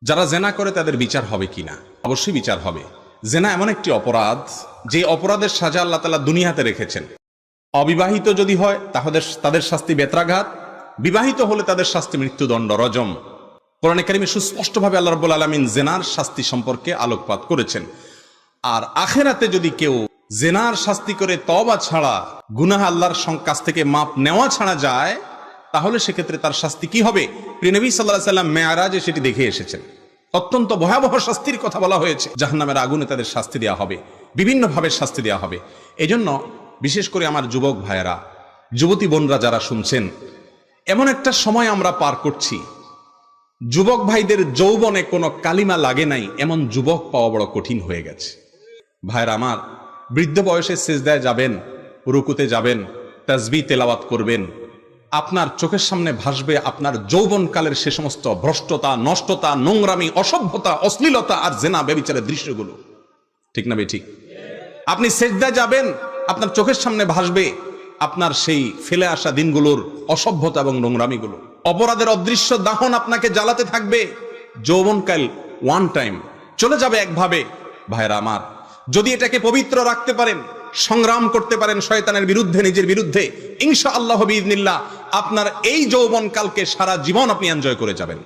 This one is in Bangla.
যারা জেনা করে তাদের বিচার হবে কিনা? অবশ্যই বিচার হবে। জেনা এমন একটি অপরাধ, যে অপরাধের সাজা আল্লাহ তাআলা দুনিয়াতে রেখেছেন। অবিবাহিত যদি হয় তাদের শাস্তি বেত্রাঘাত, বিবাহিত হলে তাদের শাস্তি মৃত্যুদণ্ড, রজম। কোরআনে কারিমে সুস্পষ্টভাবে আল্লাহ রাব্বুল আলামিন জেনার শাস্তি সম্পর্কে আলোকপাত করেছেন। আর আখেরাতে যদি কেউ জেনার শাস্তি করে তওবা ছাড়া, গুনাহ আল্লাহর কাছ থেকে মাপ নেওয়া ছাড়া যায়, তাহলে সেক্ষেত্রে তার শাস্তি কি হবে? প্রিয় নবী সাল্লাল্লাহু আলাইহি ওয়াসাল্লাম মেরাজে সেটি দেখে এসেছেন। অত্যন্ত ভয়াবহ শাস্তির কথা বলা হয়েছে। জাহান্নামের আগুনে তাদের শাস্তি দেওয়া হবে, বিভিন্নভাবে শাস্তি দেওয়া হবে। এজন্য বিশেষ করে আমার যুবক ভাইয়েরা, যুবতী বোনরা যারা শুনছেন, এমন একটা সময় আমরা পার করছি, যুবক ভাইদের যৌবনে কোনো কালিমা লাগে নাই এমন যুবক পাওয়া বড় কঠিন হয়ে গেছে। ভাইরা আমার, বৃদ্ধ বয়সে সিজদায় যাবেন, রুকুতে যাবেন, তাসবিহ তেলাওয়াত করবেন, আপনার চোখের সামনে ভাসবে আপনার যৌবনকালের সে সমস্ত ভ্রষ্টতা, নষ্টতা, নোংরামি, অসভ্যতা, অশ্লীলতা আর জেনা ব্যভিচারের দৃশ্যগুলো। ঠিক না বেঠিক? আপনি সিজদায় যাবেন, আপনার চোখের সামনে ভাসবে আপনার সেই ফেলে আসা দিনগুলোর অসভ্যতা এবং নোংরামিগুলো। অপরাধের অদৃশ্য দাহন আপনাকে জ্বালাতে থাকবে। যৌবনকাল ওয়ান টাইম চলে যাবে একভাবে। ভাইরা আমার, যদি এটাকে পবিত্র রাখতে পারেন, সংগ্রাম করতে পারেন শয়তানের বিরুদ্ধে, নিজের বিরুদ্ধে, ইনশাআল্লাহ বিইذনিল্লাহ আপনার এই যৌবনকালকে সারা জীবন আপনি এনজয় করে যাবেন।